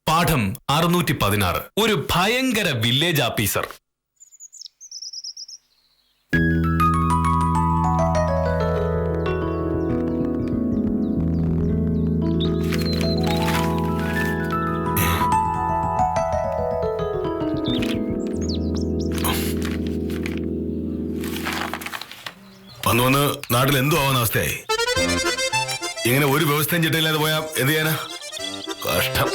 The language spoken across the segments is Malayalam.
പാഠം 616. ഒരു ഭയങ്കര വില്ലേജ് ഓഫീസർ. വന്ന് നാട്ടിൽ എന്തോ ആവുന്ന അവസ്ഥയായി. ഇങ്ങനെ ഒരു വ്യവസ്ഥയും ചിട്ടയില്ലാതെ പോയാ എന്ത് ചെയ്യാനാ? കഷ്ടം.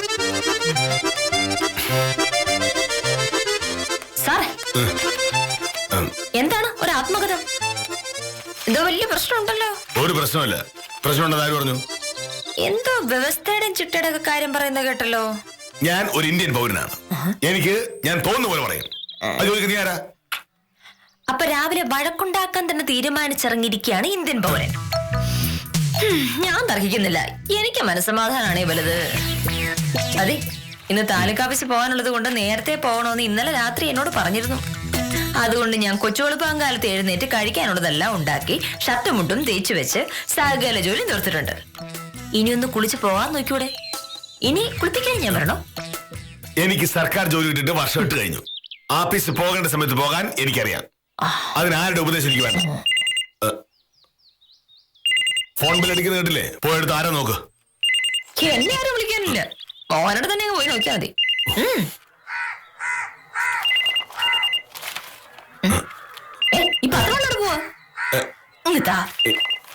എന്താണ് ഒരു ആത്മകഥ? എന്തോ വലിയ പ്രശ്നമുണ്ടല്ലോ. ഒരു പ്രശ്നമല്ല. പ്രശ്നമുണ്ടെന്ന് ആര് പറഞ്ഞു? എന്തോ വ്യവസ്ഥയുടെയും ചിട്ടയുടെ ഒക്കെ കാര്യം പറയുന്ന കേട്ടല്ലോ. ഞാൻ ഒരു ഇന്ത്യൻ പൗരനാണ്. എനിക്ക് ഞാൻ തോന്നുന്ന പോലെ പറയും. അത് ചോദിക്കുന്ന നീ ആരാ? അപ്പൊ രാവിലെ വഴക്കുണ്ടാക്കാൻ തന്നെ തീരുമാനിച്ചിറങ്ങിയിരിക്കുകയാണ് ഇന്ത്യൻ പൗരൻ. ഞാൻ തർക്കിക്കുന്നില്ല. എനിക്ക് മനസ്സമാധാനാണേ വലുത്. അതെ, ഇന്ന് താലൂക്ക് ഓഫീസിൽ പോകാനുള്ളത് കൊണ്ട് നേരത്തെ പോകണമെന്ന് ഇന്നലെ രാത്രി എന്നോട് പറഞ്ഞിരുന്നു. അതുകൊണ്ട് ഞാൻ കൊച്ചുവെളുപ്പാൻ കാലത്ത് എഴുന്നേറ്റ് കഴിക്കാനുള്ളതെല്ലാം ഉണ്ടാക്കി ഷർട്ടും മുട്ടും തേച്ചു വെച്ച് സകല ജോലി തീർത്തിട്ടുണ്ട്. ഇനിയൊന്ന് കുളിച്ച് പോകാൻ നോക്കൂടെ? ഇനി കുളിപ്പിക്കാൻ ഞാൻ വരണോ? എനിക്ക് സർക്കാർ ജോലി കിട്ടിട്ട് വർഷം ഇട്ട് കഴിഞ്ഞു. ഓഫീസിൽ പോകേണ്ട സമയത്ത് പോകാൻ എനിക്കറിയാം. അതിനാരുടെ ഉപദേശം എനിക്ക് വേണം? ഫോൺ ബിൽ അടിക്കുന്ന കേട്ടില്ലേ? പോയെടുത്ത് ആരാ നോക്ക്. എന്നെ ആരും വിളിക്കാനില്ല. മോഹനോട് തന്നെ പോയി നോക്കിയാൽ മതി. ഈ പത്രം പോവാ.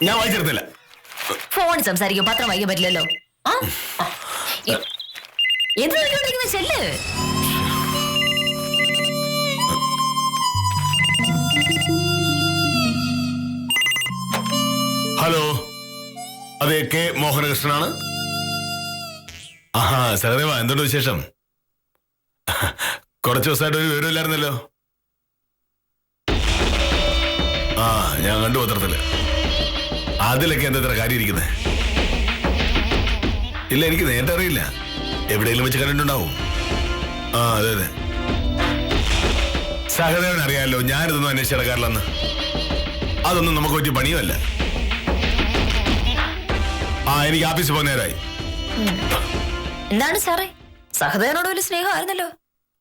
ഞാൻ വായിച്ചെടുത്തില്ല. ഫോണിൽ സംസാരിക്കും, പത്രം വായിക്കാൻ പറ്റില്ലല്ലോ. എന്ത് നോക്കിക്കൊണ്ടിരിക്കുന്ന ചെല്ല്. ഹലോ, അതെ, കെ മോഹനകൃഷ്ണനാണ്. ആഹാ, സഹദേവ, എന്തുണ്ട് വിശേഷം? കുറച്ച് ദിവസമായിട്ട് ഒരു വിവരമില്ലായിരുന്നല്ലോ. ആ, ഞാൻ കണ്ടു പത്രത്തില്. അതിലൊക്കെ എന്താ കാര്യം ഇരിക്കുന്നത്? ഇല്ല, എനിക്ക് നേരിട്ട് അറിയില്ല. എവിടെയെങ്കിലും വെച്ച് കണ്ടിട്ടുണ്ടാവും. ആ, അതെ അതെ, സഹദേവൻ അറിയാമല്ലോ. ഞാനിതൊന്നും അന്വേഷിച്ച് നടക്കാറില്ലെന്ന്. അതൊന്നും നമുക്ക് പറ്റിയ പണിയുമല്ല. ആ, എനിക്ക് ഓഫീസിൽ പോകാൻ നേരായി. എന്താണ് സാറേ, സഹദേവനോട് ഒരു സ്നേഹമായിരുന്നല്ലോ,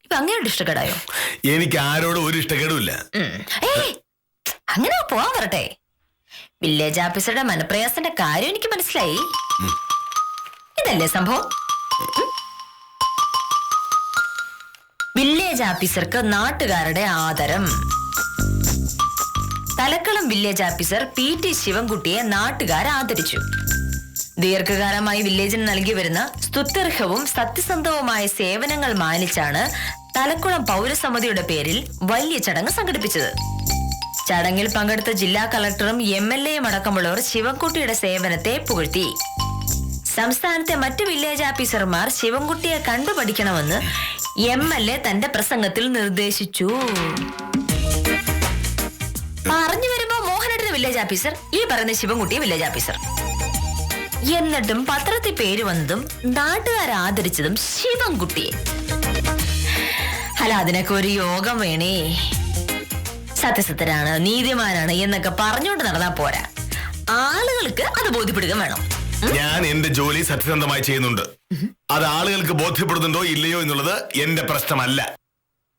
ഇപ്പൊ അങ്ങനെയുണ്ട് ഇഷ്ടക്കേടായോ? എനിക്ക് ആരോടും ഒരു ഇഷ്ടക്കേടുമില്ല. അങ്ങനെ പോവാൻ വരട്ടെ. വില്ലേജ് ഓഫീസറുടെ മനപ്രയാസന്റെ കാര്യം എനിക്ക് മനസ്സിലായി. ഇതല്ലേ സംഭവം? വില്ലേജ് ഓഫീസർക്ക് നാട്ടുകാരുടെ ആദരം. തലക്കളം വില്ലേജ് ഓഫീസർ PT ശിവൻകുട്ടിയെ നാട്ടുകാർ ആദരിച്ചു. ദീർഘകാലമായി വില്ലേജിന് നൽകി വരുന്ന സ്തുത്യർഹവും സത്യസന്ധവുമായ സേവനങ്ങൾ മാനിച്ചാണ് തലക്കുളം പൗരസമിതിയുടെ പേരിൽ വലിയ ചടങ്ങ് സംഘടിപ്പിച്ചത്. ചടങ്ങിൽ പങ്കെടുത്ത ജില്ലാ കളക്ടറും MLAയും അടക്കമുള്ളവർ ശിവൻകുട്ടിയുടെ സേവനത്തെ പുകഴ്ത്തി. സംസ്ഥാനത്തെ മറ്റ് വില്ലേജ് ഓഫീസർമാർ ശിവൻകുട്ടിയെ കണ്ടുപഠിക്കണമെന്ന് MLA തന്റെ പ്രസംഗത്തിൽ നിർദ്ദേശിച്ചു. പറഞ്ഞു വരുമ്പോ മോഹനേട്ടന്റെ വില്ലേജ് ഓഫീസർ, ഈ പറയുന്ന ശിവൻകുട്ടിയെ വില്ലേജ് ഓഫീസർ. എന്നിട്ടും പത്രത്തിൽ പേര് വന്നതും നാട്ടുകാർ ആദരിച്ചതും ശിവൻകുട്ടിയെ. അല്ല, അതിനൊക്കെ ഒരു യോഗം വേണേ. സത്യസന്ധനാണ്, നീതിമാനാണ് എന്നൊക്കെ പറഞ്ഞുകൊണ്ട് നടന്നാ പോരാ. ആളുകൾക്ക് അത് ബോധ്യപ്പെടുക വേണം. ഞാൻ എന്റെ ജോലി സത്യസന്ധമായി ചെയ്യുന്നുണ്ട്. അത് ആളുകൾക്ക് ബോധ്യപ്പെടുന്നുണ്ടോ ഇല്ലയോ എന്നുള്ളത് എന്റെ പ്രശ്നമല്ല.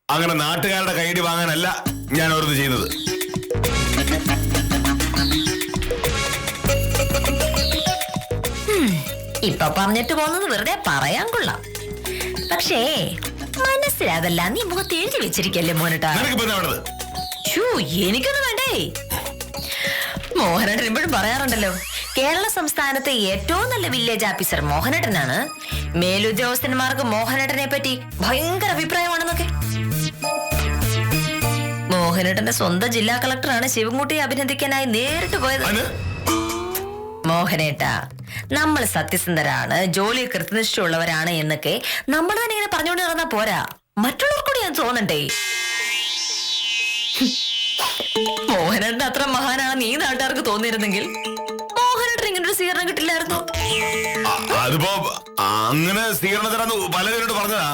അങ്ങനെ നാട്ടുകാരുടെ കൈയടി വാങ്ങാനല്ല ഞാൻ ഓരോന്ന് ചെയ്യുന്നത്. ഇപ്പൊ പറഞ്ഞിട്ട് പോകുന്നത് വെറുതെ പറയാൻ കൊള്ളാം. പക്ഷേ മനസ്സിലാതല്ല, നീ മുഖത്ത് എഴുതി വെച്ചിരിക്കല്ലേ മോനട്ടാ. എനിക്കൊന്നും വേണ്ടേ. മോഹനേട്ടൻ എപ്പോഴും പറയാറുണ്ടല്ലോ, കേരള സംസ്ഥാനത്തെ ഏറ്റവും നല്ല വില്ലേജ് ഓഫീസർ മോഹനേട്ടനാണ്. മേലുദ്യോഗസ്ഥന്മാർക്ക് മോഹനേട്ടനെ പറ്റി ഭയങ്കര അഭിപ്രായമാണെന്നൊക്കെ. മോഹനേട്ടന്റെ സ്വന്തം ജില്ലാ കളക്ടറാണ് ശിവൻകുട്ടിയെ അഭിനന്ദിക്കാനായി നേരിട്ട് പോയത്. മോഹനേട്ട, നമ്മൾ സത്യസന്ധരാണ്, ജോലി കൃത്യനിഷ്ഠയുള്ളവരാണ് എന്നൊക്കെ നമ്മൾ തന്നെ ഇങ്ങനെ പറഞ്ഞുകൊണ്ട് നടന്നാ പോരാ, മറ്റുള്ളവർ കൂടി ഞാൻ തോന്നണ്ടേ. മോഹനേട്ടൻ അത്ര മഹാനാണെന്ന് ഈ നാട്ടുകാർക്ക് തോന്നിയിരുന്നെങ്കിൽ മോഹനേട്ടൻ ഇങ്ങനൊരു സ്വീകരണം കിട്ടില്ലായിരുന്നു. അതിപ്പോ അങ്ങനെ സ്വീകരണം തരാന്ന് പലരോട് പറഞ്ഞതാ.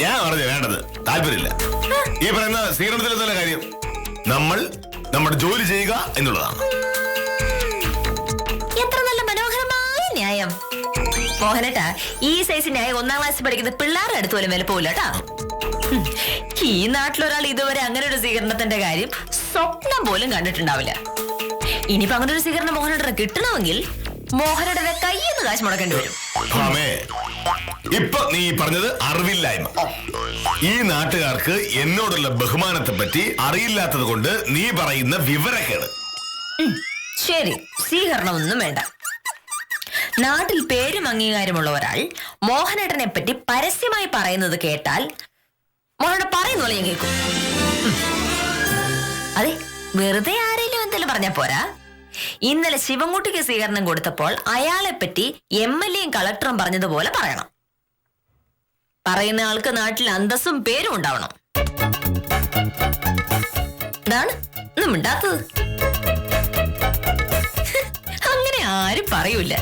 ഞാൻ പറഞ്ഞു വേണ്ടത് താല്പര്യമില്ല. ഈ പറയുന്ന സ്വീകരണത്തിൽ എന്നുള്ള കാര്യം, നമ്മൾ നമ്മുടെ ജോലി ചെയ്യുക എന്നുള്ളതാണ്. എത്ര നല്ല മനോഹരമായ ന്യായം. മോഹനേട്ടാ, ഈ സൈസിനായി 1ാം ക്ലാസ്സിൽ പഠിക്കുന്ന പിള്ളേരുടെ അടുത്ത് പോലും വില പോവില്ല കേട്ടാ. ഈ നാട്ടിലൊരാൾ ഇതുവരെ അങ്ങനെ ഒരു സ്വീകരണത്തിന്റെ കാര്യം സ്വപ്നം പോലും കണ്ടിട്ടുണ്ടാവില്ല. ഇനിയിപ്പോ അങ്ങനെ ഒരു സ്വീകരണം മോഹനേട്ടനെ കിട്ടണമെങ്കിൽ മോഹനേട്ടന്റെ കയ്യിൽ നിന്ന് കാശ് മുടക്കേണ്ടി വരും. ഇപ്പൊ നീ പറഞ്ഞത് അറിവില്ലായ്മ. ഈ നാട്ടുകാർക്ക് എന്നോടുള്ള ബഹുമാനത്തെ പറ്റി അറിയില്ലാത്തത് കൊണ്ട് നീ പറയുന്ന വിവരക്കേട്. ശരി, സ്വീകരണമൊന്നും വേണ്ട. നാട്ടിൽ പേരും അംഗീകാരമുള്ള ഒരാൾ മോഹനേട്ടനെ പറ്റി പരസ്യമായി പറയുന്നത് കേട്ടാൽ മോഹനേട്ടൻ പറയുന്ന പോലെ ഞാൻ കേൾക്കും. അതെ, വെറുതെ ആരെങ്കിലും എന്തെങ്കിലും പറഞ്ഞാ പോരാ. ഇന്നലെ ശിവൻകുട്ടിക്ക് സ്വീകരണം കൊടുത്തപ്പോൾ അയാളെ പറ്റി MLAയും കളക്ടറും പറഞ്ഞതുപോലെ പറയണം. പറയുന്ന ആൾക്ക് നാട്ടിൽ അന്തസ്സും പേരും ഉണ്ടാവണം. ഇതാണ് ഒന്നും മിണ്ടാത്തത്. അങ്ങനെ ആരും പറയൂല.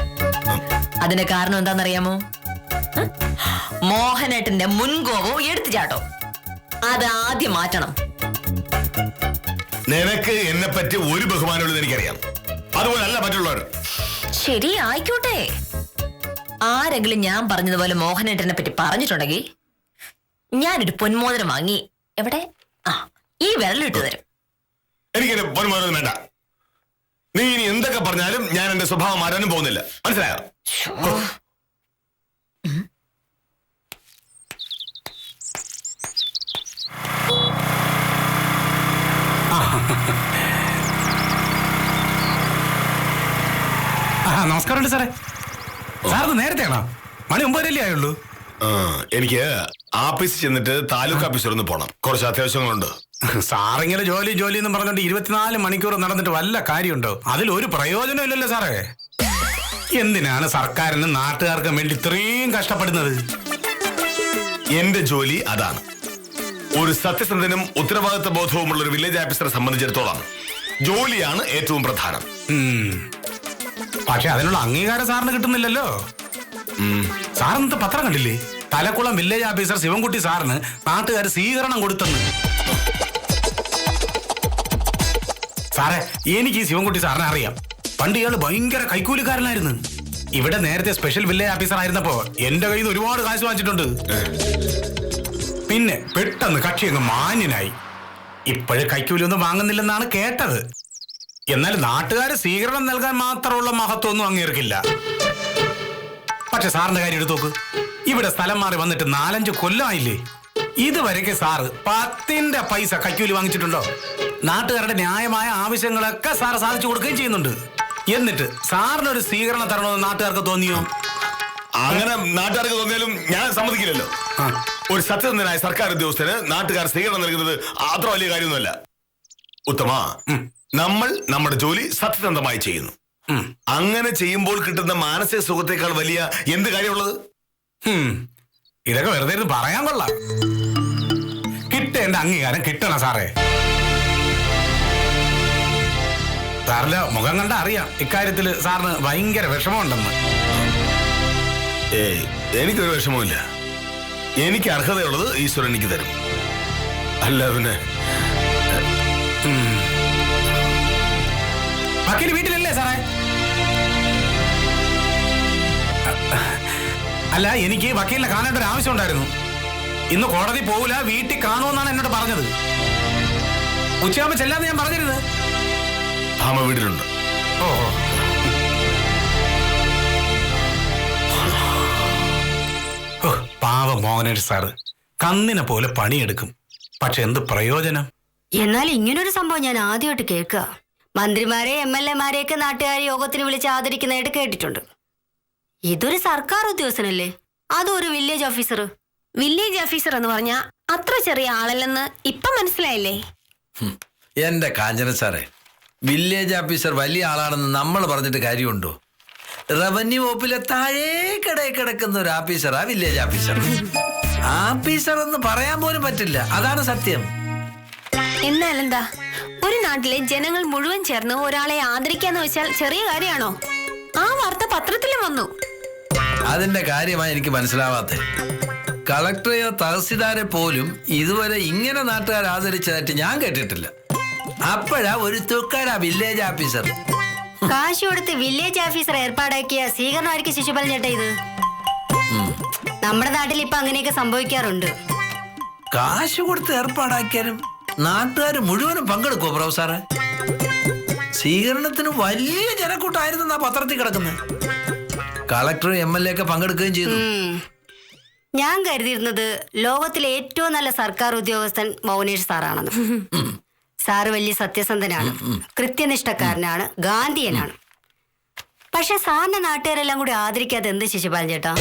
അതിന്റെ കാരണം എന്താണെന്നറിയാമോ? മോഹനേട്ടന്റെ മുൻകോപവും എടുത്തുചാട്ടോ. അത് ആദ്യം മാറ്റണം. നിനക്ക് എന്നെ പറ്റി ഒരു ബഹുമാനമുള്ളത് എനിക്കറിയാം. അതുപോലല്ല മറ്റുള്ളവർ. ശരി, ആയിക്കോട്ടെ. ആരെങ്കിലും ഞാൻ പറഞ്ഞതുപോലെ മോഹനേട്ടനെ പറ്റി പറഞ്ഞിട്ടുണ്ടെങ്കിൽ ഞാനൊരു പൊന്മോതിരം വാങ്ങി എവിടെ ഈ വിരലിട്ട് തരും. എനിക്കൊരു പൊന്മോതിരം വേണ്ട. നീ ഇനി എന്തൊക്കെ പറഞ്ഞാലും ഞാൻ എന്റെ സ്വഭാവം മാറാനും പോകുന്നില്ല. മനസ്സിലായോ? നമസ്കാരമുണ്ട് സാറേ. സാറിന് നേരത്തെയാണോ? മണി 9:30 ആയുള്ളൂ. എനിക്ക് ആഫീസിൽ ചെന്നിട്ട് താലൂക്ക് ഓഫീസിൽ ഒന്ന് പോണം. കുറച്ച് അത്യാവശ്യങ്ങളുണ്ട്. സാറിങ്ങനെ ജോലി എന്നും പറഞ്ഞോണ്ട് 24 മണിക്കൂർ നടന്നിട്ട് വല്ല കാര്യമുണ്ടോ? അതിലൊരു പ്രയോജനം ഇല്ലല്ലോ സാറേ. എന്തിനാണ് സർക്കാരിനും നാട്ടുകാർക്കും വേണ്ടി ഇത്രയും കഷ്ടപ്പെടുന്നത്? എന്റെ ജോലി അതാണ്. ഒരു സത്യസന്ധനും ഉത്തരവാദിത്വ ബോധവുമുള്ള ഒരു വില്ലേജ് ഓഫീസറെ സംബന്ധിച്ചിടത്തോളം ജോലിയാണ് ഏറ്റവും പ്രധാനം. പക്ഷെ അതിനുള്ള അംഗീകാരം സാറിന് കിട്ടുന്നില്ലല്ലോ. സാറിന്നത്തെ പത്രം കണ്ടില്ലേ? തലക്കുളം വില്ലേജ് ഓഫീസർ ശിവൻകുട്ടി സാറിന് നാട്ടുകാർ സ്വീകരണം കൊടുത്തെന്ന്. സാറേ, എനിക്ക് ഈ ശിവൻകുട്ടി സാറിനെ അറിയാം. പണ്ട് ഇയാള് ഭയങ്കര കൈക്കൂലിക്കാരനായിരുന്നു. ഇവിടെ നേരത്തെ സ്പെഷ്യൽ വില്ലേജ് ഓഫീസർ ആയിരുന്നപ്പോ എന്റെ കയ്യിൽ നിന്ന് ഒരുപാട് കാശ് വാങ്ങിച്ചിട്ടുണ്ട്. പിന്നെ പെട്ടെന്ന് കക്ഷി അങ്ങ് മാന്യനായി. ഇപ്പോഴും കൈക്കൂലി ഒന്നും വാങ്ങുന്നില്ലെന്നാണ് കേട്ടത്. എന്നാൽ നാട്ടുകാര് സ്വീകരണം നൽകാൻ മാത്രമുള്ള മഹത്വമൊന്നും അങ്ങേർക്കില്ല. പക്ഷെ സാറിന്റെ കാര്യം എടുത്തു നോക്ക്. ഇവിടെ സ്ഥലം മാറി വന്നിട്ട് 4-5 കൊല്ലമായില്ലേ? ഇതുവരെയ്ക്ക് സാറ് 10ന്റെ പൈസ കൈക്കൂലി വാങ്ങിച്ചിട്ടുണ്ടോ? നാട്ടുകാരുടെ ന്യായമായ ആവശ്യങ്ങളൊക്കെ സാറ് സാധിച്ചു കൊടുക്കുകയും ചെയ്യുന്നുണ്ട്. എന്നിട്ട് സാറിനൊരു സ്വീകരണം തരണമെന്ന് നാട്ടുകാർക്ക് തോന്നിയോ? അങ്ങനെ നാട്ടുകാർക്ക് തോന്നിയാലും ഞാൻ സമ്മതിക്കില്ലല്ലോ. ഒരു സത്യസന്ധനായ സർക്കാർ ഉദ്യോഗസ്ഥന് നാട്ടുകാർ സ്വീകരണം നൽകുന്നത് അത്ര വലിയ കാര്യമൊന്നുമല്ല. ഉത്തമ, നമ്മൾ നമ്മുടെ ജോലി സത്യസന്ധമായി ചെയ്യുന്നു. അങ്ങനെ ചെയ്യുമ്പോൾ കിട്ടുന്ന മാനസിക സുഖത്തേക്കാൾ വലിയ എന്ത് കാര്യമുള്ളത്? ഇതൊക്കെ വെറുതെ പറയാൻ കൊള്ളാം. കിട്ടേണ്ട അംഗീകാരം കിട്ടണം സാറേ. സാറിന്റെ മുഖം കണ്ട അറിയാം ഇക്കാര്യത്തിൽ സാറിന് ഭയങ്കര വിഷമമുണ്ടെന്ന്. എനിക്കൊരു വിഷമമില്ല. എനിക്ക് അർഹതയുള്ളത് ഈശ്വരൻ എനിക്ക് തരും. അല്ല പിന്നെ വക്കീൽ വീട്ടിലല്ലേ സാറേ? അല്ല, എനിക്ക് വക്കീലിനെ കാണേണ്ട ഒരു ആവശ്യം ഉണ്ടായിരുന്നു. ഇന്ന് കോടതി പോവില്ല, വീട്ടിൽ കാണുമെന്നാണ് എന്നോട് പറഞ്ഞത്. ഉച്ചയാകുമ്പോ ചെല്ലാന്ന് ഞാൻ പറഞ്ഞിരുന്നത്. ആമ വീട്ടിലുണ്ട്. പാവ മോഹനേഷ് സാറ് കന്നിനെ പോലെ പണിയെടുക്കും. പക്ഷെ എന്ത് പ്രയോജനം? എന്നാൽ ഇങ്ങനൊരു സംഭവം ഞാൻ ആദ്യമായിട്ട് കേൾക്കുക. മന്ത്രിമാരെ MLA-മാരെയൊക്കെ നാട്ടുകാർ യോഗത്തിന് വിളിച്ച് ആദരിക്കുന്നതായിട്ട് കേട്ടിട്ടുണ്ട്. ഇതൊരു സർക്കാർ ഉദ്യോഗസ്ഥനല്ലേ, അതും ഒരു വില്ലേജ് ഓഫീസർ. വില്ലേജ് ഓഫീസർ എന്ന് പറഞ്ഞാൽ അത്ര ചെറിയ ആളല്ലെന്ന് ഇപ്പൊ മനസ്സിലായില്ലേ? എന്റെ കാഞ്ചന സാറേ, വില്ലേജ് ഓഫീസർ വലിയ ആളാണെന്ന് നമ്മൾ പറഞ്ഞിട്ട് കാര്യമുണ്ടോ? റവന്യൂ വകുപ്പിലെ താഴേ കിടക്കുന്ന ഒരു ഓഫീസറാ വില്ലേജ് ഓഫീസർ. ഓഫീസർ എന്ന് പറയാൻ പോലും പറ്റില്ല, അതാണ് സത്യം. എന്നാലെന്താ, ഒരു നാട്ടിലെ ജനങ്ങൾ മുഴുവൻ ചേർന്ന് ഒരാളെ ആദരിക്കാന്ന് വെച്ചാൽ ചെറിയ കാര്യമാണോ? ആ വാർത്ത പത്രത്തിലും വന്നു. അതിന്റെ കാര്യമായി എനിക്ക് മനസ്സിലാവാത്ത. കളക്ടറെയോ തഹസിൽദാരെ പോലും ഇതുവരെ ഇങ്ങനെ നാട്ടുകാർ ആദരിച്ചതായിട്ട് ഞാൻ കേട്ടിട്ടില്ല. അപ്പോഴാ ഒരു തുക്കാരാ വില്ലേജ് ഓഫീസർ. കാശ് കൊടുത്ത് വില്ലേജ് ഓഫീസർ ഏർപ്പാടാക്കിയ സ്വീകരണമായിരിക്കും ശിശുപാലൻ ചേട്ടാ ഇത്. നമ്മുടെ നാട്ടിൽ ഇപ്പൊ അങ്ങനെയൊക്കെ സംഭവിക്കാറുണ്ട്. കാശ് കൊടുത്ത് ഏർപ്പാടാക്കിയാലും നാട്ടുകാർ മുഴുവനും പങ്കെടുക്കുമോ പ്രൊഫസറെ? സ്വീകരണത്തിന് വലിയ ജനക്കൂട്ടായിരുന്നു പത്രത്തിൽ കിടക്കുന്നത്. കളക്ടറും MLA ഒക്കെ പങ്കെടുക്കുകയും ചെയ്തു. ഞാൻ കരുതിയിരുന്നത് ലോകത്തിലെ ഏറ്റവും നല്ല സർക്കാർ ഉദ്യോഗസ്ഥൻ മൗനേഷ് സാറാണെന്ന്. സാറ് വലിയ സത്യസന്ധനാണ്, കൃത്യനിഷ്ഠക്കാരനാണ്, ഗാന്ധിയനാണ്. പക്ഷെ സാറിന്റെ നാട്ടുകാരെല്ലാം കൂടി ആദരിക്കാതെ എന്ത് ശിശുപാലൻ ചേട്ടാ?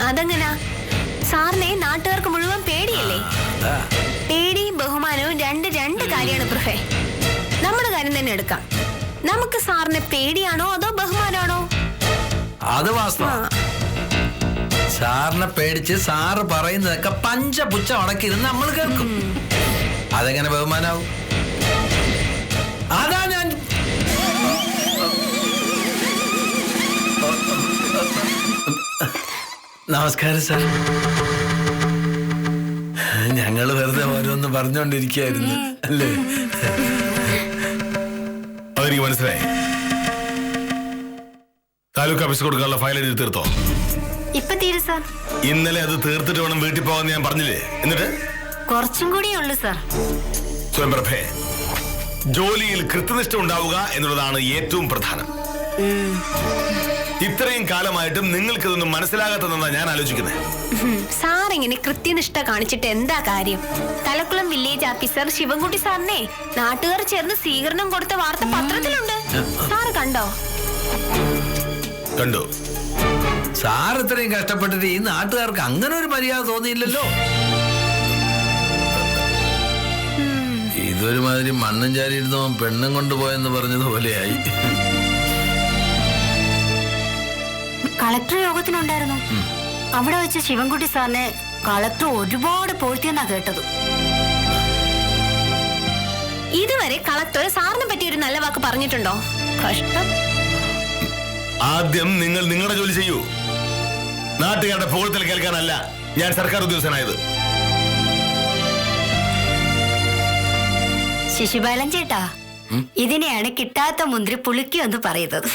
അതെങ്ങനാ? സാറിനെ നാട്ടുകാർക്ക് മുഴുവൻ പേടിയല്ലേ? പേടിയും ബഹുമാനവും രണ്ട് കാര്യമാണ് പ്രഭേ. നമ്മുടെ കാര്യം തന്നെ എടുക്കാം. നമുക്ക് സാറിനെ പേടിയാണോ അതോ ബഹുമാനാണോ? അത് വാസ്തവം. സാറിനെ പേടിച്ച് സാറ് പറയുന്നതൊക്കെ പഞ്ചപുച്ച ഉടക്കിരുന്ന് നമ്മൾ കേൾക്കും. അതെങ്ങനെ ബഹുമാനാവും? അതാ ഞാൻ നമസ്കാരം സാർ. ഞങ്ങള് വെറുതെ ഓരോന്ന് പറഞ്ഞോണ്ടിരിക്കുകയായിരുന്നു അല്ലേ? അതെനിക്ക് മനസ്സിലായി. താലൂക്ക് ഓഫീസ് കൊടുക്കാനുള്ള ഫയൽ എഴുതി തീർത്തോ? ഇപ്പൊ തീരും സാർ. ഇന്നലെ അത് തീർത്തിട്ട് വേണം വീട്ടിൽ പോകാൻ ഞാൻ പറഞ്ഞില്ലേ? എന്നിട്ട് കുറച്ചും കൂടിയേ ഉള്ളൂ സാർ. സ്വയംപ്രഭേ, ജോലിയിൽ കൃത്യനിഷ്ഠ ഉണ്ടാവുക എന്നുള്ളതാണ് ഏറ്റവും പ്രധാനം. ഇത്രയും കാലമായിട്ടും നിങ്ങൾക്ക് ഇതൊന്നും മനസ്സിലാകാത്തതെന്നാണ് ഞാൻ ആലോചിക്കുന്നത്. സാർ ഇങ്ങനെ കൃത്യനിഷ്ഠ കാണിച്ചിട്ട് എന്താ കാര്യം? തലക്കുളം വില്ലേജ് ഓഫീസർ ശിവൻകുട്ടി സാറിനെ നാട്ടുകാർ ചേർന്ന് സ്വീകരണം കൊടുത്ത വാർത്ത പത്രത്തിലുണ്ട്. സാറ് കണ്ടോ? കണ്ടു. സാർ ഇത്രയും കഷ്ടപ്പെട്ടിട്ട് ഈ നാട്ടുകാർക്ക് അങ്ങനെ ഒരു മര്യാദ തോന്നിയില്ലല്ലോ. ഇതൊരുമാതിരി മണ്ണും ചാരി ഇരുന്നവൻ പെണ്ണും കൊണ്ടുപോയെന്ന് പറഞ്ഞതുപോലെയായി. കളക്ടർ യോഗത്തിനുണ്ടായിരുന്നു. അവിടെ വെച്ച് ശിവൻകുട്ടി സാറിനെ കളക്ടർ ഒരുപാട് പോഴ്ത്തിയെന്നാ കേട്ടത്. ഇതുവരെ കളക്ടർ സാറിനെ പറ്റി ഒരു നല്ല വാക്ക് പറഞ്ഞിട്ടുണ്ടോ? കഷ്ടം. ആദ്യം നിങ്ങൾ നിങ്ങളുടെ ജോലി ചെയ്യൂ. നാട്ടുകാരുടെ പുകഴ്ത്തൽ കേൾക്കാനല്ല ഞാൻ സർക്കാർ ഉദ്യോഗസ്ഥനായത്. ശിശുപാലൻ ചേട്ടാ, ഇതിനെയാണ് കിട്ടാത്ത മുന്തിരി പുളിക്കു എന്ന് പറയുന്നത്.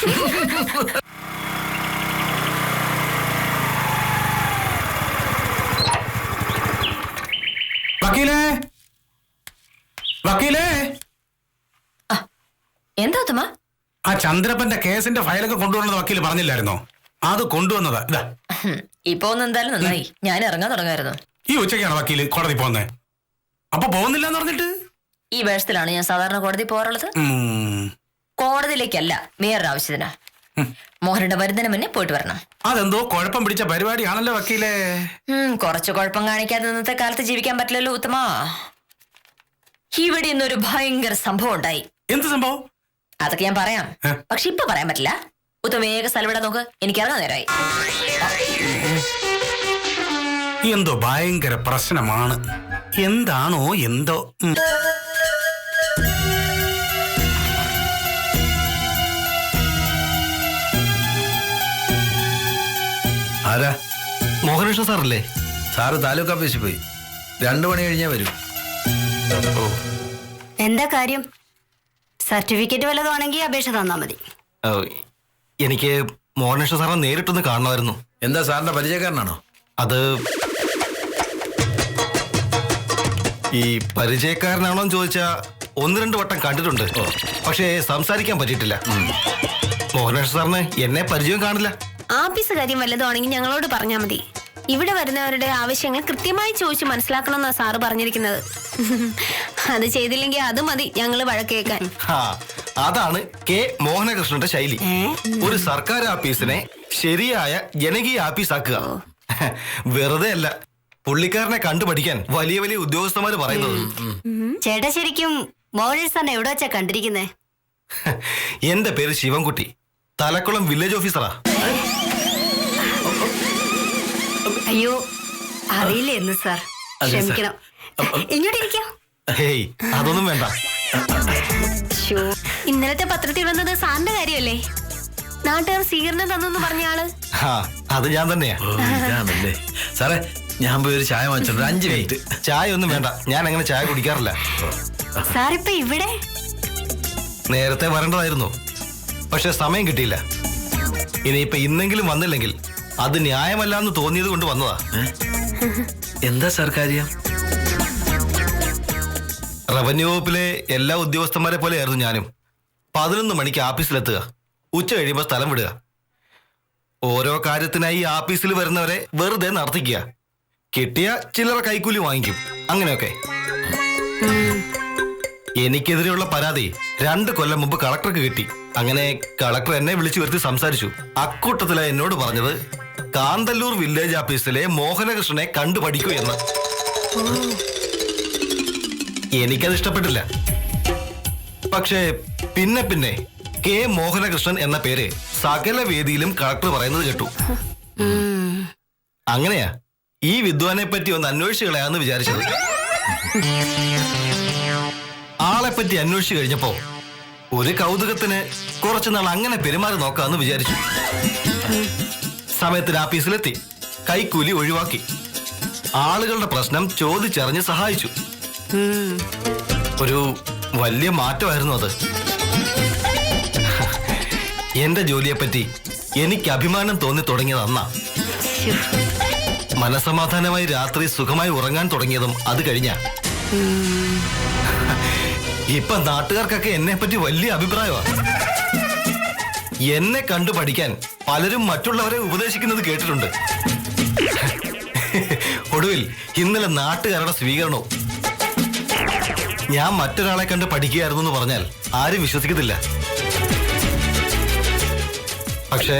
വക്കീലേ, വക്കീലേ, എന്താ ഉത്തമ? ആ ചന്ദ്രപ്പന്റെ കേസിന്റെ ഫയലൊക്കെ കൊണ്ടുവന്നത് വക്കീല് പറഞ്ഞില്ലായിരുന്നോ? അത് കൊണ്ടുവന്നതാ. ഇതാ ഇപ്പൊ ഒന്ന് എന്തായാലും നന്നായി. ഞാൻ ഇറങ്ങാൻ തുടങ്ങായിരുന്നു. ഈ ഉച്ചയ്ക്കാണ് വക്കീല് കോടതി പോകുന്നേ? അപ്പൊ പോകുന്നില്ല എന്ന് പറഞ്ഞിട്ട്? ഈ വേഷത്തിലാണ് ഞാൻ സാധാരണ കോടതി പോകാറുള്ളത്. കോടതിയിലേക്കല്ല, വേറൊരു ആവശ്യത്തിനാ. മോഹനയുടെ വരുന്നതിന് മുന്നേ പോയിട്ട് വരണം. അതെന്തോ കുഴപ്പം പിടിച്ച പരിപാടിയാണല്ലോ വക്കീലേ. കുറച്ച് കുഴപ്പം കാണിക്കാതെ ഇന്നത്തെ കാലത്ത് ജീവിക്കാൻ പറ്റില്ലല്ലോ ഉത്തമ. ഇവിടെ ഇന്നൊരു ഭയങ്കര സംഭവം ഉണ്ടായി. എന്ത് സംഭവം? അതൊക്കെ ഞാൻ പറയാം, പക്ഷെ ഇപ്പൊ പറയാൻ പറ്റില്ല. ഉത്തമ വേഗം സ്ഥലം വിടാൻ നോക്ക്, എനിക്ക് ഇറങ്ങാൻ നേരമായി. എന്തോ ഭയങ്കര പ്രശ്നമാണ്. എന്താണോ എന്തോ. ആരാ? മോഹനകൃഷ്ണ സാറല്ലേ? സാറ് താലൂക്ക് ഓഫീസിൽ പോയി. 2 മണി കഴിഞ്ഞാ വരും. എന്താ കാര്യം? സർട്ടിഫിക്കറ്റ് വല്ലതുമാണെങ്കിൽ അപേക്ഷ തന്നാ മതി. എനിക്ക് മോഹനകൃഷ്ണ സാറിനെ നേരിട്ടൊന്ന് കാണണമായിരുന്നു. എന്താ സാറിന്റെ പരിചയക്കാരനാണോ? അത് ഈ പരിചയക്കാരനാണോ എന്ന് ചോദിച്ചാ 1-2 വട്ടം കണ്ടിട്ടുണ്ട്, പക്ഷേ സംസാരിക്കാൻ പറ്റിയിട്ടില്ല. മോഹനകൃഷ്ണ സാറിന് എന്നെ പരിചയം കാണില്ല. ആഫീസ് കാര്യം വല്ലതുമാണെങ്കിൽ ഞങ്ങളോട് പറഞ്ഞാൽ മതി. ഇവിടെ വരുന്നവരുടെ ആവശ്യങ്ങൾ കൃത്യമായി ചോദിച്ചു മനസ്സിലാക്കണമെന്നാ സാറ് പറഞ്ഞിരിക്കുന്നത്. അത് ചെയ്തില്ലെങ്കിൽ അത് മതി ഞങ്ങള് വഴക്കേക്കാൻ. അതാണ് കെ മോഹനകൃഷ്ണന്റെ ശൈലി. ഒരു സർക്കാർ ആഫീസിനെ ശരിയായ ജനകീയ ആഫീസാക്കുക. വെറുതെ അല്ല, പുള്ളിക്കാരനെ കണ്ടുപഠിക്കാൻ വലിയ വലിയ ഉദ്യോഗസ്ഥന്മാര് പറയുന്നത്. ചേട്ടാ ശരിക്കും മോഹനേഷ് സാറിനെ എവിടെ വെച്ചാ കണ്ടിരിക്കുന്നേ? എന്റെ പേര് ശിവൻകുട്ടി, തലക്കുളം വില്ലേജ് ഓഫീസറാ. അയ്യോ അറിയില്ലെന്ന് സാർ, ക്ഷമിക്കണം. ഇങ്ങോട്ടിരിക്കാം. ഹേയ്, അതൊന്നും വേണ്ട. ഇന്നലത്തെ പത്രത്തിൽ വന്നത് സാറിന്റെ കാര്യമല്ലേ? നാട്ടുകാർ സ്വീകരണം തന്നു പറഞ്ഞ ആള്. അത് ഞാൻ തന്നെയാ. ഇതാണല്ലേ സാറേ, ഞാൻ പോയി ഒരു ചായ വാങ്ങിച്ചോണ്ട് 5 മിനിറ്റ്. ചായ ഒന്നും വേണ്ട, ഞാൻ അങ്ങനെ ചായ കുടിക്കാറില്ല. സാറിപ്പോ ഇവിടെ? നേരത്തെ വരേണ്ടതായിരുന്നു, പക്ഷെ സമയം കിട്ടിയില്ല. ഇനിയിപ്പൊ ഇന്നെങ്കിലും വന്നില്ലെങ്കിൽ അത് ന്യായമല്ല എന്ന് തോന്നിയത് കൊണ്ട് വന്നതാ. എന്താ സാർ കാര്യം? റവന്യൂ വകുപ്പിലെ എല്ലാ ഉദ്യോഗസ്ഥന്മാരെ പോലെയായിരുന്നു ഞാനും. 11 മണിക്ക് ആഫീസിലെത്തുക, ഉച്ച കഴിയുമ്പോൾ സ്ഥലം വിടുക. ഓരോ കാര്യത്തിനായി ആഫീസിൽ വരുന്നവരെ വെറുതെ നടത്തിക്കുക. കിട്ടിയ ചില്ലറ കൈക്കൂലി വാങ്ങിക്കും, അങ്ങനെയൊക്കെ. എനിക്കെതിരെയുള്ള പരാതി 2 കൊല്ലം മുമ്പ് കളക്ടർക്ക് കിട്ടി. അങ്ങനെ കളക്ടർ എന്നെ വിളിച്ചു വരുത്തി സംസാരിച്ചു. അക്കൂട്ടത്തിലാണ് എന്നോട് പറഞ്ഞത് കാന്തല്ലൂർ വില്ലേജ് ഓഫീസിലെ മോഹനകൃഷ്ണനെ കണ്ടു പഠിക്കൂ എന്ന്. എനിക്കത് ഇഷ്ടപ്പെട്ടില്ല. പക്ഷേ പിന്നെ കെ മോഹനകൃഷ്ണൻ എന്ന പേര് സകല വേദിയിലും കളക്ടർ പറയുന്നത് കേട്ടു. അങ്ങനെയാ ഈ വിദ്വാനെ പറ്റി ഒന്ന് അന്വേഷിച്ചു കളയാന്ന് വിചാരിച്ചത്. ആളെ പറ്റി അന്വേഷിച്ചു കഴിഞ്ഞപ്പോ ഒരു കൗതുകത്തിന് കുറച്ചുനാൾ അങ്ങനെ പെരുമാറി നോക്കാന്ന് വിചാരിച്ചു. സമയത്തിന് ആഫീസിലെത്തി, കൈക്കൂലി ഒഴിവാക്കി, ആളുകളുടെ പ്രശ്നം ചോദിച്ചറിഞ്ഞ് സഹായിച്ചു. ഒരു വലിയ മാറ്റമായിരുന്നു അത്. എന്റെ ജോലിയെപ്പറ്റി എനിക്ക് അഭിമാനം തോന്നി തുടങ്ങിയത് അന്നാ. മനസമാധാനമായി രാത്രി സുഖമായി ഉറങ്ങാൻ തുടങ്ങിയതും അത് കഴിഞ്ഞ. ഇപ്പൊ നാട്ടുകാർക്കൊക്കെ എന്നെ പറ്റി വലിയ അഭിപ്രായമാണ്. എന്നെ കണ്ടു പഠിക്കാൻ പലരും മറ്റുള്ളവരെ ഉപദേശിക്കുന്നത് കേട്ടിട്ടുണ്ട്. ഒടുവിൽ ഇന്നലെ നാട്ടുകാരുടെ സ്വീകരണവും. ഞാൻ മറ്റൊരാളെ കണ്ട് പഠിക്കുകയായിരുന്നു എന്ന് പറഞ്ഞാൽ ആരും വിശ്വസിക്കത്തില്ല. പക്ഷേ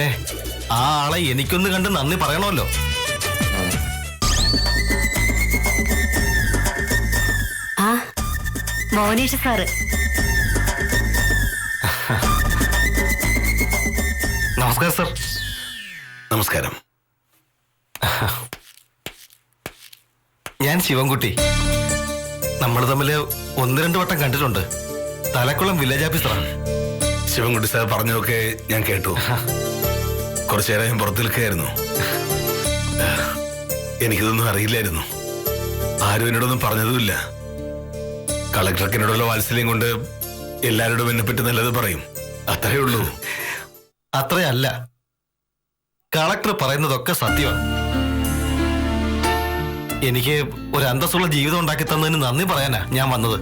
ആ ആളെ എനിക്കൊന്ന് കണ്ട് നന്ദി പറയണമല്ലോ. ആ മോഹനേഷ് സാറ്. നമസ്കാരം സർ. നമസ്കാരം. ഞാൻ ശിവൻകുട്ടി. നമ്മൾ തമ്മിൽ 1-2 വട്ടം കണ്ടിട്ടുണ്ട്. തലക്കുളം വില്ലേജ് ഓഫീസറാണ്. ശിവൻകുട്ടി സാർ പറഞ്ഞതൊക്കെ ഞാൻ കേട്ടു. കുറച്ചേരം ഞാൻ പുറത്തു നിൽക്കുകയായിരുന്നു. എനിക്കിതൊന്നും അറിയില്ലായിരുന്നു. ആരും എന്നോടൊന്നും പറഞ്ഞതുമില്ല. കളക്ടർക്ക് എന്നോടുള്ള വാത്സല്യം കൊണ്ട് എല്ലാവരോടും എന്നെ പറ്റി നല്ലത് പറയും, അത്രയേ ഉള്ളൂ. അത്രയല്ല, കളക്ടർ പറയുന്നതൊക്കെ സത്യമാണ്. എനിക്ക് ഒരു അന്തസ്സുള്ള ജീവിതം ഉണ്ടാക്കി തന്നതിന് നന്ദി പറയാനാ ഞാൻ വന്നത്.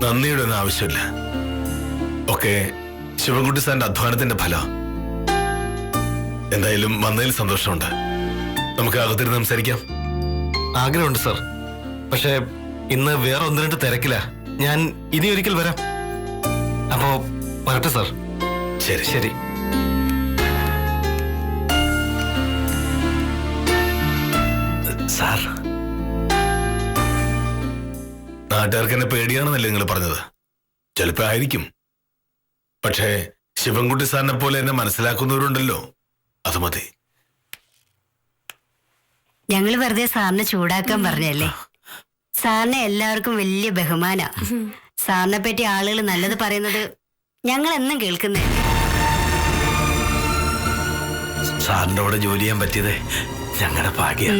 നന്ദിയുടെ ഒന്നും ആവശ്യമില്ല. ഒക്കെ ശിവൻകുട്ടി സാറിന്റെ അധ്വാനത്തിന്റെ ഫലം. എന്തായാലും വന്നതിൽ സന്തോഷമുണ്ട്. നമുക്ക് അകത്തിരുന്ന് സംസാരിക്കാം. ആഗ്രഹമുണ്ട് സർ. പക്ഷേ ഇന്ന് വേറെ 1-2 തിരക്കില്ല. ഞാൻ ഇനി ഒരിക്കൽ വരാം. അപ്പോ വരട്ടെ സർ. ശരി ശരി. സാർ, നാട്ടുകാർക്ക് എന്നെ പേടിയാണെന്നല്ലേ നിങ്ങൾ പറഞ്ഞത്? ചിലപ്പോ ആയിരിക്കും. പക്ഷേ ശിവൻകുട്ടി സാറിനെ പോലെ എന്നെ മനസ്സിലാക്കുന്നവരുണ്ടല്ലോ, അത് മതി. ഞങ്ങൾ വെറുതെ സാറിനെ ചൂടാക്കാൻ പറഞ്ഞല്ലേ. സാറിനെ എല്ലാവർക്കും വലിയ ബഹുമാനാ. സാറിനെ പറ്റി ആളുകൾ നല്ലത് പറയുന്നത് ഞങ്ങൾ എന്നും കേൾക്കുന്നേ. സാറിന്റെ കൂടെ ജോലി ചെയ്യാൻ പറ്റിയത് ഞങ്ങളുടെ ഭാഗ്യം.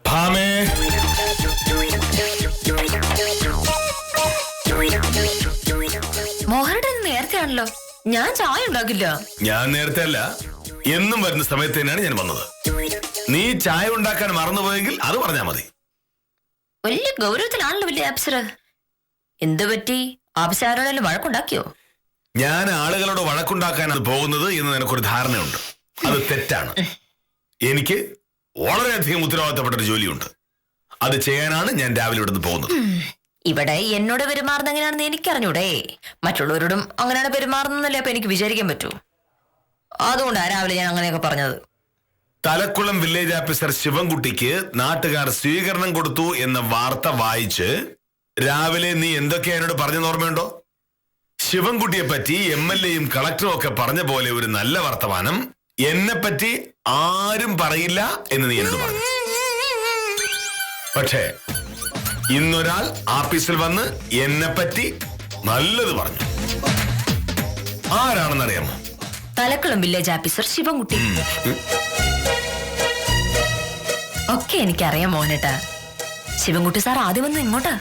ഭാമേ, മോഹനയുടെ നേരത്തെ ആണല്ലോ. ഞാൻ ചായ ഉണ്ടാക്കില്ല. ഞാൻ നേരത്തെ അല്ല, എന്നും വരുന്ന സമയത്ത് തന്നെയാണ് ഞാൻ വന്നത്. നീ ചായ ഉണ്ടാക്കാൻ മറന്നുപോയെങ്കിൽ അത് പറഞ്ഞാ മതി. വലിയ ഗൗരവത്തിലാണല്ലോ വലിയ ആപ്സർ. എന്തു പറ്റി? ആപ്സാരോടെല്ലാം വഴക്കുണ്ടാക്കിയോ? ഞാൻ ആളുകളോട് വഴക്കുണ്ടാക്കാനാണ് പോകുന്നത് എന്ന് നിനക്കൊരു ധാരണയുണ്ട്. അത് തെറ്റാണ്. എനിക്ക് വളരെയധികം ഉത്തരവാദിത്തപ്പെട്ട ഒരു ജോലിയുണ്ട്. അത് ചെയ്യാനാണ് ഞാൻ രാവിലെ ഇവിടുന്ന് പോകുന്നത്. ഇവിടെ എന്നോട് പെരുമാറുന്ന എങ്ങനെയാണെന്ന് എനിക്കറിഞ്ഞൂടെ. മറ്റുള്ളവരോടും അങ്ങനെയാണ് പെരുമാറുന്നല്ലേ അപ്പൊ എനിക്ക് വിചാരിക്കാൻ പറ്റൂ. അതുകൊണ്ടാണ് രാവിലെ ഞാൻ അങ്ങനെയൊക്കെ പറഞ്ഞത്. തലക്കുളം വില്ലേജ് ഓഫീസർ ശിവൻകുട്ടിക്ക് നാട്ടുകാർ സ്വീകരണം കൊടുത്തു എന്ന വാർത്ത വായിച്ച് രാവിലെ നീ എന്തൊക്കെയാ എന്നോട് പറഞ്ഞെന്ന് ഓർമ്മയുണ്ടോ? ശിവൻകുട്ടിയെ പറ്റി MLAയും കളക്ടറും ഒക്കെ പറഞ്ഞ പോലെ ഒരു നല്ല വർത്തമാനം എന്നെ പറ്റി ആരും പറയില്ല എന്ന് നീ എന്നോട് പറഞ്ഞു. പക്ഷേ ഇന്നൊരാൾ ആഫീസിൽ വന്ന് എന്നെ പറ്റി നല്ലത് പറഞ്ഞു. ആരാണെന്നറിയാമോ? Thalakkulam village officer Sivankutty. ഒക്കെ എനിക്കറിയാം മോഹനേട്ടാ. ശിവൻകുട്ടി സാർ ആദ്യം വന്ന് ഇങ്ങോട്ടാ.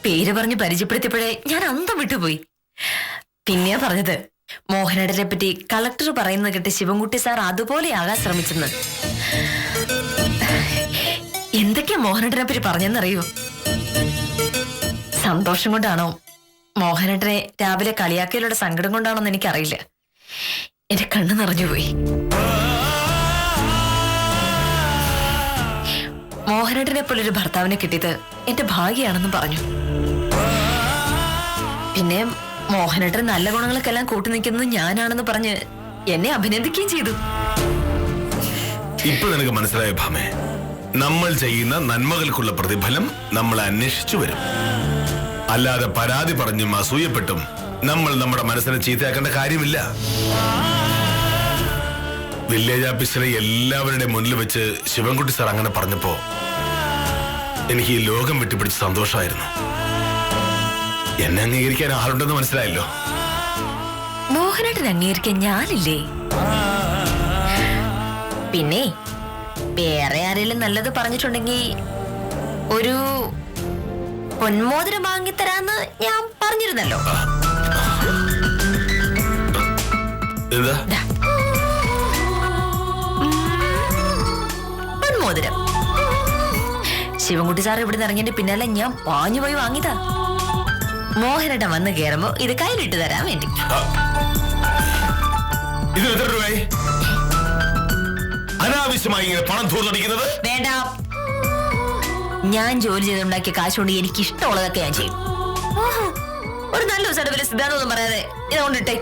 പേര് പറഞ്ഞ് പരിചയപ്പെടുത്തിയപ്പോഴേ ഞാൻ അന്തം വിട്ടുപോയി. പിന്നെയാ പറഞ്ഞത് മോഹനേട്ടനെ പറ്റി കളക്ടർ പറയുന്നത് കേട്ട് ശിവൻകുട്ടി സാർ അതുപോലെയാകാൻ ശ്രമിച്ചെന്ന്. എന്തൊക്കെയാ മോഹനേട്ടനെ പറ്റി പറഞ്ഞെന്നറിയോ? സന്തോഷം കൊണ്ടാണോ മോഹനേട്ടനെ രാവിലെ കളിയാക്കയിലൂടെ സങ്കടം കൊണ്ടാണോന്ന് എനിക്കറിയില്ല. എന്റെ കണ്ണ് നിറഞ്ഞുപോയി. മോഹനേട്ടനെ പോലൊരു ഭർത്താവിനെ കിട്ടിയത് എന്റെ ഭാഗ്യാണെന്നും പറഞ്ഞു. പിന്നെ മോഹനേട്ടൻ നല്ല ഗുണങ്ങൾക്കെല്ലാം കൂട്ടി നിൽക്കുന്നത് ഞാനാണെന്ന് പറഞ്ഞ് എന്നെ അഭിനന്ദിക്കുകയും ചെയ്തു. ഇപ്പൊ നിനക്ക് മനസ്സിലായ ഭാമേ, നമ്മൾ ചെയ്യുന്ന നന്മകൾക്കുള്ള പ്രതിഫലം നമ്മളെ അന്വേഷിച്ചു വരും. അല്ലാതെ പരാതി പറഞ്ഞും അസൂയപ്പെട്ടും നമ്മൾ നമ്മുടെ മനസ്സിനെ ചീത്തയാക്കേണ്ട കാര്യമില്ല. വില്ലേജ് ഓഫീസിലെ എല്ലാവരുടെ മുന്നിൽ വെച്ച് ശിവൻകുട്ടി സാർ അങ്ങനെ പറഞ്ഞപ്പോ എനിക്ക് ഈ ലോകം വെട്ടിപ്പിടിച്ച് സന്തോഷമായിരുന്നു. എന്നെ അംഗീകരിക്കാൻ ആളുണ്ടെന്ന് മനസ്സിലായല്ലോ. മോഹനേട്ടൻ അംഗീകരിക്കാൻ ഞാനില്ലേ? പിന്നെ വേറെ ആരെങ്കിലും നല്ലത് പറഞ്ഞിട്ടുണ്ടെങ്കിൽ ഒരു പൊന്മോതിരം വാങ്ങിത്തരാന്ന് ഞാൻ പറഞ്ഞിരുന്നല്ലോ. എന്താ? പൊന്മോതിരം ശിവൻകുട്ടി സാർ ഇവിടെ ഇറങ്ങിന്റെ പിന്നാലെ ഞാൻ പാഞ്ഞു പോയി വാങ്ങിയതാ. മോഹനേട്ടൻ വന്ന് കയറുമ്പോ ഇത് കയ്യിലിട്ട് തരാൻ വേണ്ടി. ഇത് എത്ര രൂപയായി? അനാവശ്യമായി ഇങ്ങനെ പണം തൂർന്നടിക്കുന്നത് വേണ്ട. ഞാൻ ജോലി ചെയ്തുണ്ടാക്കിയ കാശുകൊണ്ട് എനിക്ക് ഇഷ്ടമുള്ളതൊക്കെ ഞാൻ ചെയ്യും. ഒരു നല്ല ദിവസം വലിയ സിദ്ധാന്തമൊന്നും പറയാതെ ഇതുകൊണ്ടിട്ടെ.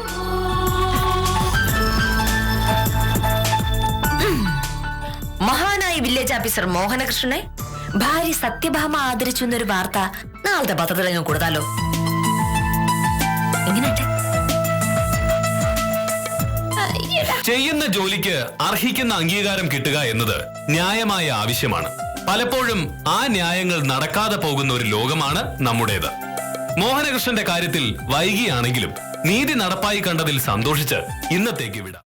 മഹാനായ വില്ലേജ് ഓഫീസർ മോഹനകൃഷ്ണനെ ഭാര്യ സത്യഭാമ ആദരിച്ചു എന്നൊരു വാർത്ത നാളത്തെ പത്രത്തിൽ അങ്ങ് കൊടുത്താലോ? എങ്ങനെയുണ്ട്? ചെയ്യുന്ന ജോലിക്ക് അർഹിക്കുന്ന അംഗീകാരം കിട്ടുക എന്നത് ന്യായമായ ആവശ്യമാണ്. പലപ്പോഴും ആ ന്യായങ്ങൾ നടക്കാതെ പോകുന്ന ഒരു ലോകമാണ് നമ്മുടേത്. മോഹനകൃഷ്ണന്റെ കാര്യത്തിൽ വൈകിയാണെങ്കിലും നീതി നടപ്പായി കണ്ടതിൽ സന്തോഷിച്ച് ഇന്നത്തേക്ക് വിടാം.